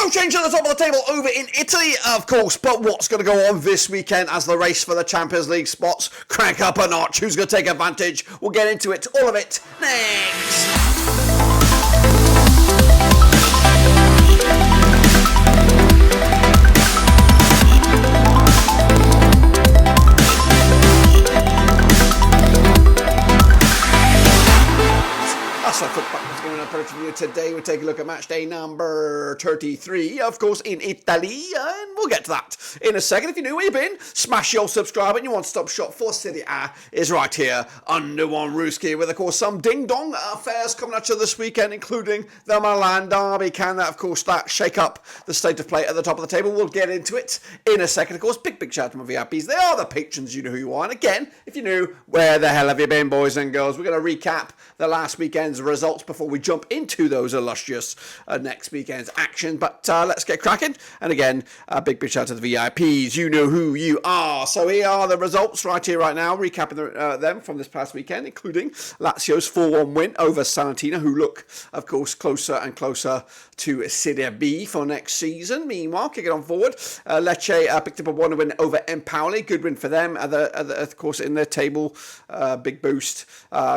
No change at the top of the table over in Italy, of course, but what's going to go on this weekend as the race for the Champions League spots crank up a notch? Who's going to take advantage? We'll get into it, all of it, next. Today we'll take a look at match day number 33, of course, in Italy, and we'll get to that in a second. If you're new, where you've been, smash your subscribe, and your one-stop shop for Serie A is right here under one rooski, with, of course, some ding-dong affairs coming at you this weekend, including the Milan derby. Can that, of course, that shake up the state of play at the top of the table? We'll get into it in a second. Of course, big shout out to my VIPs. They are the patrons, you know who you are. And again, if you're new, where the hell have you been, boys and girls? We're going to recap the last weekend's results before we jump into those illustrious next weekend's action. But let's get cracking. And again, a big shout out to the VIPs. You know who you are. So here are the results right here, right now, recapping them from this past weekend, including Lazio's 4-1 win over Salernitana, who look, of course, closer and closer to Serie B for next season. Meanwhile, kicking on forward, Lecce picked up a 1-1 win over Empoli. Good win for them, of course, in their table. Big boost.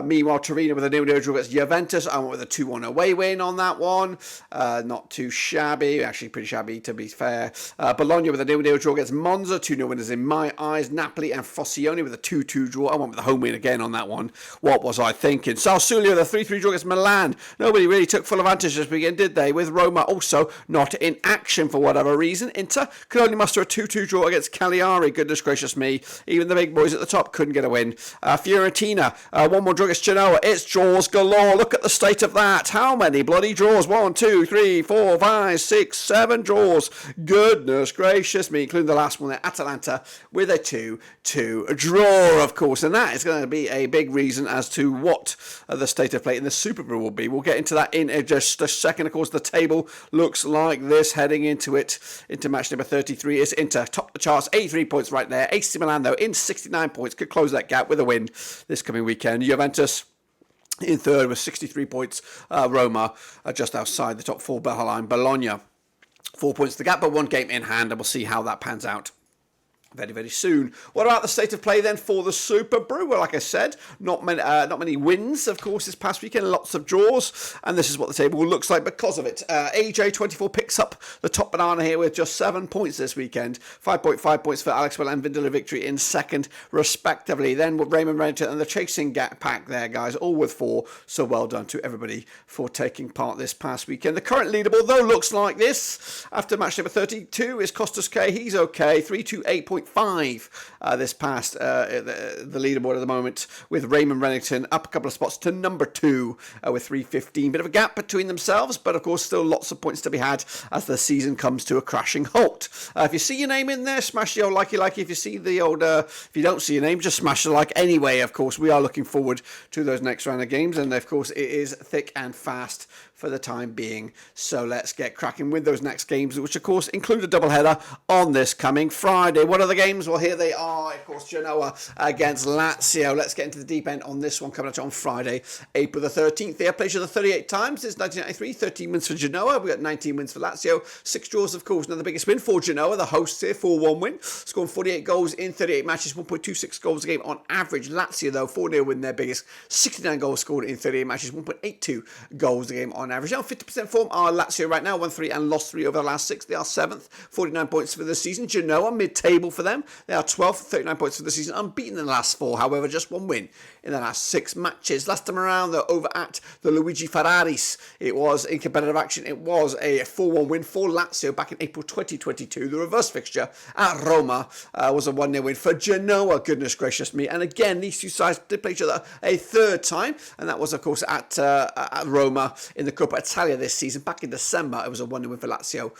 Meanwhile, Torino with a 0-0 draw against Juventus. I went with a 2-1 away win on that one. Not too shabby. Actually, pretty shabby, to be fair. Bologna with a 0-0 draw against Monza. 2-0 winners in my eyes. Napoli and Frosinone with a 2-2 draw. I went with the home win again on that one. What was I thinking? Sassuolo with a 3-3 draw against Milan. Nobody really took full advantage this weekend, did they? With Roma also not in action for whatever reason. Inter could only muster a 2-2 draw against Cagliari. Goodness gracious me. Even the big boys at the top couldn't get a win. Fiorentina, one more draw against Genoa. It's draws galore. Look at the state of that. How many bloody draws? 1, 2, 3, 4, 5, 6, 7 draws. Goodness gracious me, including the last one there, Atalanta, with a 2-2 draw, of course. And that is going to be a big reason as to what the state of play in the Super Brew will be. We'll get into that in just a second. Of course, the table looks like this heading into it. Into match number 33 is Inter, top the charts, 83 points right there. AC Milan, though, in 69 points, could close that gap with a win this coming weekend. Juventus in third with 63 points. Roma just outside the top four behind Bologna. 4 points to the gap, but one game in hand, and we'll see how that pans out very soon. What about the state of play then for the Super Brew? Well, like I said, not many wins, of course, this past weekend. Lots of draws, and this is what the table looks like because of it. AJ24 picks up the top banana here with just 7 points this weekend. 5.5 points for Alex Will and Vindela Victory in second, respectively. Then with Raymond Reddington and the chasing pack there, guys, all with 4. So well done to everybody for taking part this past weekend. The current leaderboard, though, looks like this. After match number 32 is Costas K. He's okay. 328.5 this past the leaderboard at the moment, with Raymond Reddington up a couple of spots to number 2 with 315. Bit of a gap between themselves, but of course still lots of points to be had as the season comes to a crashing halt. If you see your name in there, smash the old likey. If you see the old, if you don't see your name, just smash the like anyway. Of course, we are looking forward to those next round of games, and of course it is thick and fast for the time being. So let's get cracking with those next games, which of course include a doubleheader on this coming Friday. What are the games? Well, here they are. Of course, Genoa against Lazio. Let's get into the deep end on this one, coming out on Friday, April the 13th. They have played each other 38 times since 1993. 13 wins for Genoa. We've got 19 wins for Lazio. 6 draws, of course. Now the biggest win for Genoa, the hosts here, 4-1 win. Scoring 48 goals in 38 matches, 1.26 goals a game on average. Lazio, though, 4-0 win, their biggest. 69 goals scored in 38 matches, 1.82 goals a game on average. Now 50% form are Lazio right now, won 3 and lost 3 over the last 6. They are 7th, 49 points for the season. Genoa, mid-table for them. They are 12th, 39 points for the season, unbeaten in the last 4. However, just 1 win in the last 6 matches. Last time around, though, over at the Luigi Ferraris, it was in competitive action. It was a 4-1 win for Lazio back in April 2022. The reverse fixture at Roma was a 1-0 win for Genoa. Goodness gracious me. And again, these two sides did play each other a third time, and that was, of course, at Roma in the Coppa Italia this season. Back in December, it was a 1-0 win for Lazio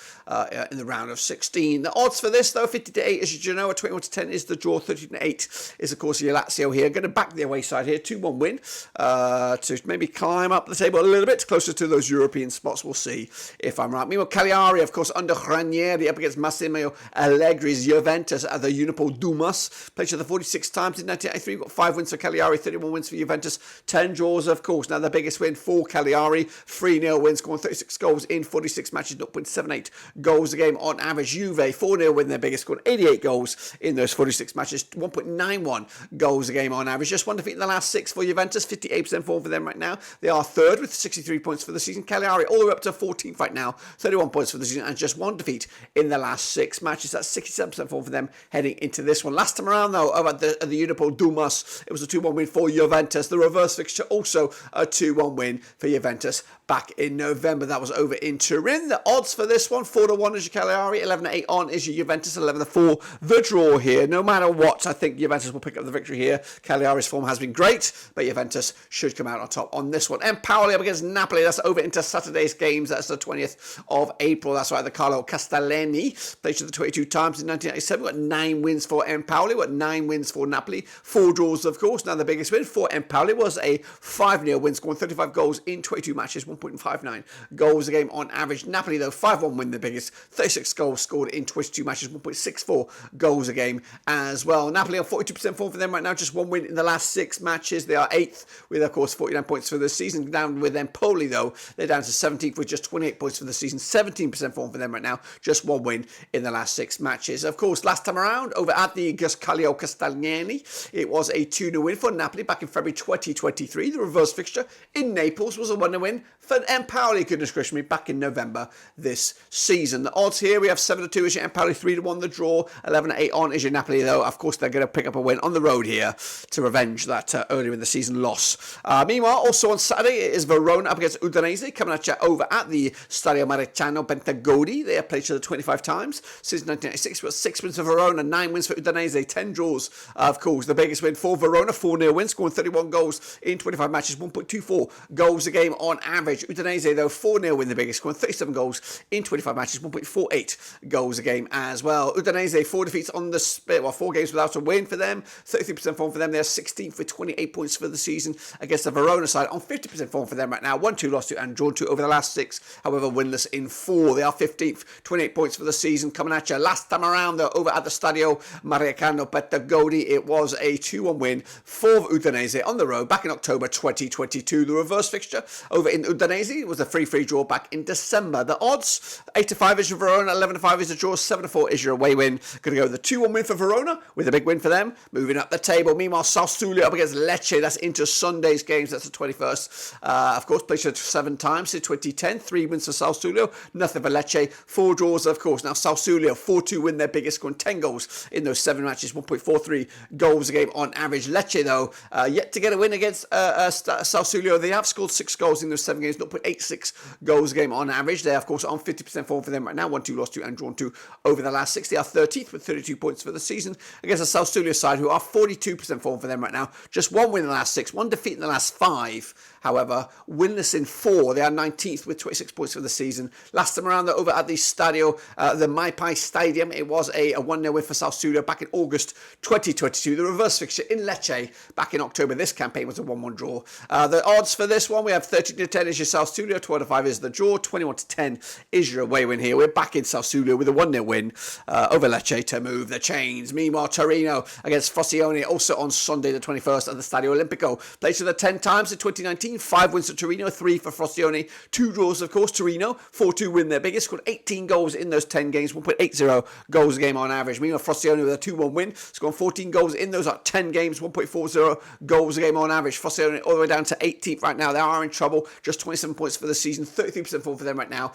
in the round of 16. The odds for this, though, 50-8 is Genoa, 21-10 is the draw, 13-8 is, of course, your Lazio here. Going to back the away side here, 2-1 win to maybe climb up the table a little bit closer to those European spots. We'll see if I'm right. Meanwhile, Cagliari, of course, under Ranieri up against Massimo Allegri's Juventus at the Unipol Dumas. Played each other 46 times in 1983. Got 5 wins for Cagliari, 31 wins for Juventus, 10 draws, of course. Now, the biggest win for Cagliari, 3 3-0 win, scoring 36 goals in 46 matches, 0.78 goals a game on average. Juve, 4-0 win, their biggest, scoring 88 goals in those 46 matches, 1.91 goals a game on average. Just one defeat in the last 6 for Juventus, 58% form for them right now. They are third with 63 points for the season. Cagliari all the way up to 14th right now, 31 points for the season, and just one defeat in the last 6 matches. That's 67% form for them heading into this one. Last time around, though, over at the Unipol Dumas, it was a 2-1 win for Juventus. The reverse fixture also a 2-1 win for Juventus back in November. That was over in Turin. The odds for this one, 4-1 is your Cagliari, 11-8 on is your Juventus, 11-4 the draw here. No matter what, I think Juventus will pick up the victory here. Cagliari's form has been great, but Juventus should come out on top on this one. Empoli up against Napoli. That's over into Saturday's games. That's the 20th of April. That's right, the Carlo Castellani played the 22 times in 1987. We've got 9 wins for Empoli. We've got 9 wins for Napoli. 4 draws, of course. Now the biggest win for Empoli was a 5-0 win, scoring 35 goals in 22 matches, 1.59 goals a game on average. Napoli, though, 5-1 win, the biggest. 36 goals scored in 22 matches, 1.64 goals a game as well. Napoli on 42% form for them right now. Just 1 win in the last 6 matches. They are 8th with, of course, 49 points for the season. Down with Empoli, though, they're down to 17th with just 28 points for the season. 17% form for them right now. Just 1 win in the last 6 matches. Of course, last time around, over at the Carlo Castellani, it was a 2-0 win for Napoli back in February 2023. The reverse fixture in Naples was a 1-0 win for Empoli, goodness gracious me, back in November this season. The odds here, we have 7-2 is your Empoli, 3-1 the draw, 11-8 on is your Napoli, though. Of course, they're going to pick up a win on the road here to revenge that earlier in the season loss. Meanwhile, also on Saturday, it is Verona up against Udinese, coming at you over at the Stadio Maritano Bentagodi. They have played each other 25 times since 1996. We've got 6 wins for Verona, 9 wins for Udinese, 10 draws. Of course, the biggest win for Verona, 4-0 win, scoring 31 goals in 25 matches, 1.24 goals a game on average. Udinese, though, 4-0 win, the biggest, scoring 37 goals in 25 matches, 1.48 goals a game as well. Udinese, 4 defeats on the split, 4 games without a win for them, 33% form for them. They're 16th with 28 points for the season against the Verona side on 50% form for them right now. 1-2 lost to and drawn 2 over the last 6, however, winless in 4. They are 15th, 28 points for the season coming at you. Last time around, though, over at the Stadio Maritano Bentagodi, it was a 2-1 win for Udinese on the road back in October 2022. The reverse fixture over in Udinese was a 3-3 draw back in December. The odds, 8-5 is your Verona, 11-5 is the draw, 7-4 is your away win. Going to go with the 2-1 win for Verona with a big win for them, moving up the table. Meanwhile, Sassuolo up against Lecce. That's into Sunday's games. That's the 21st. Of course, played 7 times since 2010. 3 wins for Sassuolo, nothing for Lecce. 4 draws, of course. Now Sassuolo, 4-2 win, their biggest, scoring 10 goals in those 7 matches, 1.43 goals a game on average. Lecce, though, yet to get a win against Sassuolo. They have scored 6 goals in those 7 games, 0.86 goals a game on average. They're, of course, on 50% form for them right now. 1-2 lost 2 and drawn 2 over the last 6. They are 13th with 32 points for the season against the Sassuolo side, who are 42% form for them right now. Just 1 win in the last 6, 1 defeat in the last 5. However, winless in 4. They are 19th with 26 points for the season. Last time around, over at the Stadio, the Maipai Stadium, it was a 1-0 win for Sassuolo back in August 2022. The reverse fixture in Lecce back in October. This campaign was a 1-1 draw. The odds for this one, we have 13-10 is your Sassuolo, 12-5 is the draw, 21-10 is your away win here. We're back in Sassuolo with a 1-0 win over Lecce to move the chains. Meanwhile, Torino against Frosinone, also on Sunday the 21st at the Stadio Olimpico. Played each other 10 times in 2019. 5 wins for Torino, 3 for Frosinone, 2 draws, of course. Torino, 4-2 win, their biggest, scored 18 goals in those 10 games, 1.80 goals a game on average. Meanwhile, Frosinone with a 2-1 win, scored 14 goals in those 10 games, 1.40 goals a game on average. Frosinone all the way down to 18th right now. They are in trouble, just 27 points for the season, 33% form for them right now.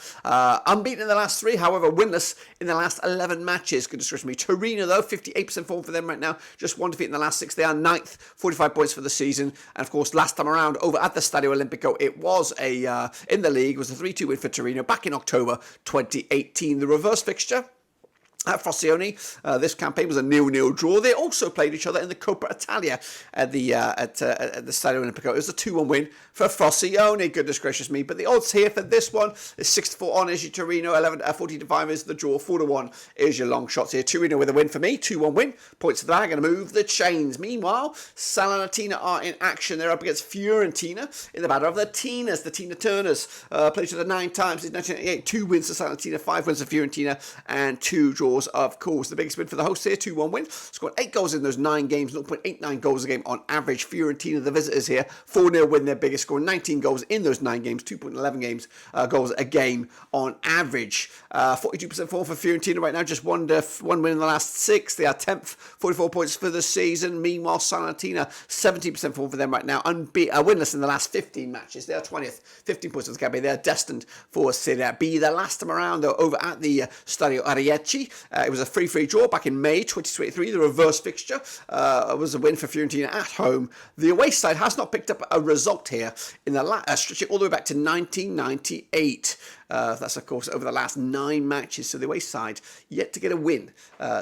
Unbeaten in the last 3, however, winless in the last 11 matches. Goodness gracious me. Torino, though, 58% form for them right now, just 1 defeat in the last 6. They are 9th, 45 points for the season. And, of course, last time around, over at the Stadio Olimpico, it was in the league, was a 3-2 win for Torino back in October 2018. The reverse fixture at Frosinone, this campaign was a 0-0 draw. They also played each other in the Coppa Italia at the Stadio Olimpico. It was a 2-1 win for Frosinone, goodness gracious me. But the odds here for this one is 6-4 on is your Torino, 14-5 is the draw, 4-1 is your long shots here. Torino with a win for me, 2-1 win, points to the bag, going to move the chains. Meanwhile, Salernitana are in action. They're up against Fiorentina in the battle of the Tinas, the Tina Turners. Played each other 9 times in 1988, 2 wins for Salernitana, 5 wins for Fiorentina, and 2 draws draws, of course. The biggest win for the hosts here, 2-1 win. Scored 8 goals in those 9 games, 0.89 goals a game on average. Fiorentina, the visitors here, 4-0 win, their biggest, scoring 19 goals in those 9 games, 2.11 goals a game on average. 42% form for Fiorentina right now, just one win in the last 6. They are 10th, 44 points for the season. Meanwhile, Salernitana, 70% form for them right now, winless in the last 15 matches. They are 20th, 15 points of the campaign. They are destined for Serie B. The last time around, though, over at the Stadio Arieci, it was a 3-3 draw back in May 2023. The reverse fixture was a win for Fiorentina at home. The away side has not picked up a result here in the stretching all the way back to 1998. That's, of course, over the last 9 matches. So the away side yet to get a win.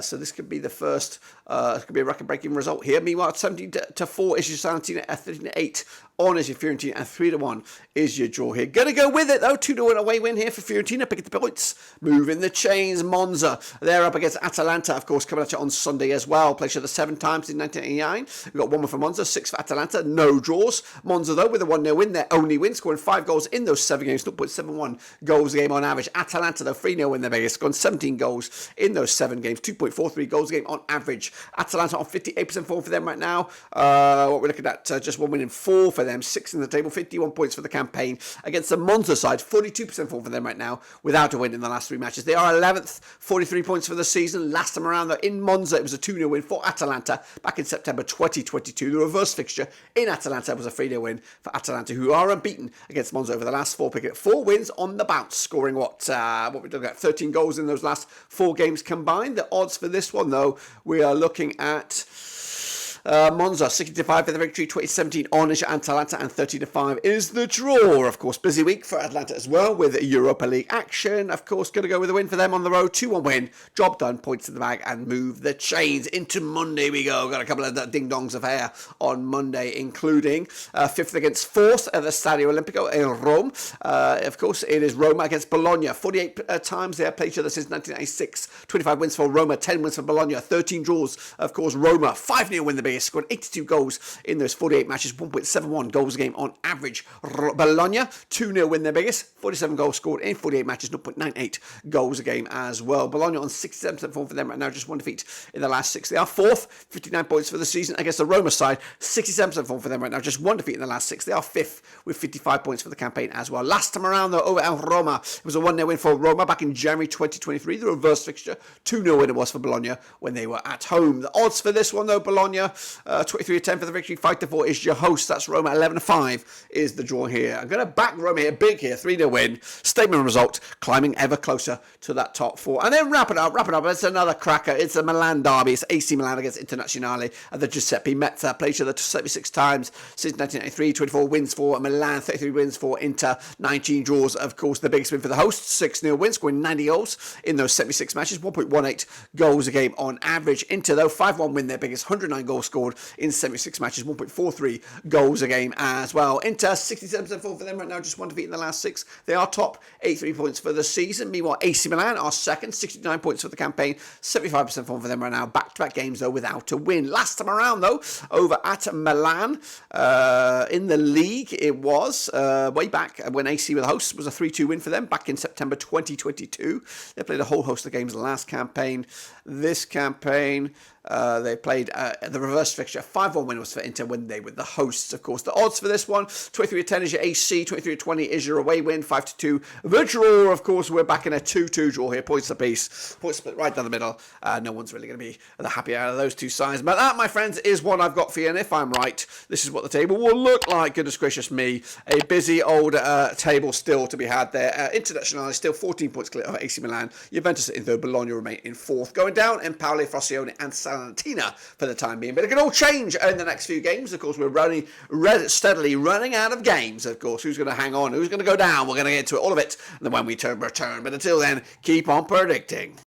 So this could be the first, it could be a record-breaking result here. Meanwhile, 17-4 is your Salernitana, 13-8 on is your Fiorentina, and 3-1 is your draw here. Gonna go with it, though. 2-1 away win here for Fiorentina, picking the points. Moving the chains, Monza. They're up against Atalanta, of course, coming at you on Sunday as well. Played each other 7 times in 1989. We've got 1 for Monza, 6 for Atalanta. No draws. Monza, though, with a 1-0 win, their only win, scoring 5 goals in those 7 games, 0.71 goals a game on average. Atalanta, though, 3-0 win, their biggest, scoring 17 goals in those 7 games, 2.43 goals a game on average. Atalanta on 58% form for them right now. What we're looking at, just 1 win in 4 for them, 6 in the table, 51 points for the campaign. Against the Monza side, 42% form for them right now, without a win in the last 3 matches. They are 11th, 43 points for the season. Last time around, though, in Monza, it was a 2-0 win for Atalanta back in September 2022. The reverse fixture in Atalanta was a 3-0 win for Atalanta, who are unbeaten against Monza over the last 4, picking up 4 wins on the bounce, scoring what we're looking at, 13 goals in those last 4 games combined. The odds for this one, though, we are looking at Monza, 60-5 for the victory, 2017 on Atalanta, and 30-5 is the draw. Of course, busy week for Atlanta as well with Europa League action. Of course, going to go with a win for them on the road, 2-1 win, job done, points in the bag, and move the chains. Into Monday we go. Got a couple of ding-dongs of hair on Monday, including 5th against 4th at the Stadio Olimpico in Rome. Of course, it is Roma against Bologna. 48 times they have played each other since 1996. 25 wins for Roma, 10 wins for Bologna, 13 draws. Of course, Roma, 5-0 win the biggest, scored 82 goals in those 48 matches, 1.71 goals a game on average. Bologna, 2-0 win their biggest, 47 goals scored in 48 matches, 0.98 goals a game as well. Bologna on 67% form for them right now, just 1 defeat in the last 6. They are 4th, 59 points for the season. Against the Roma side, 67% form for them right now, just 1 defeat in the last 6. They are 5th with 55 points for the campaign as well. Last time around, though, over at Roma, it was a 1-0 win for Roma back in January 2023. The reverse fixture, 2-0 win it was for Bologna when they were at home. The odds for this one, though, Bologna, 23-10 for the victory, 5-4 is your host. That's Roma. 11-5 is the draw here. I'm going to back Roma here, big here, 3-0 win. Statement result, climbing ever closer to that top 4. And then wrap it up. It's another cracker. It's a Milan derby. It's AC Milan against Internazionale at the Giuseppe Meazza. Played each other 76 times since 1993. 24 wins for Milan, 33 wins for Inter, 19 draws. Of course, the biggest win for the hosts, 6-0 win, scoring 90 goals in those 76 matches, 1.18 goals a game on average. Inter, though, 5-1 win, their biggest, 109 goals scored in 76 matches, 1.43 goals a game as well. Inter, 67% form for them right now, just 1 defeat in the last 6. They are top, 83 points for the season. Meanwhile, AC Milan are second, 69 points for the campaign, 75% form for them right now. Back-to-back games, though, without a win. Last time around, though, over at Milan, in the league, it was way back when AC were the hosts, was a 3-2 win for them back in September 2022. They played a whole host of games last campaign. This campaign, they played the reverse fixture. 5-1 win was for Inter when they were the hosts, of course. The odds for this one, 23-10 is your AC, 23-20 is your away win, 5-2. The draw, of course, we're back in a 2-2 draw here, points apiece. Points split right down the middle. No one's really going to be the happier out of those two sides. But that, my friends, is what I've got for you. And if I'm right, this is what the table will look like. Goodness gracious me. A busy old table still to be had there. Internazionale still 14 points clear of AC Milan. Juventus in third, Bologna remain in 4th. Going down, Empoli, Frosinone and Salernitana for the time being. But it can all change in the next few games. Of course, we're steadily running out of games. Of course, who's going to hang on? Who's going to go down? We're going to get to all of it and then when we return. But until then, keep on predicting.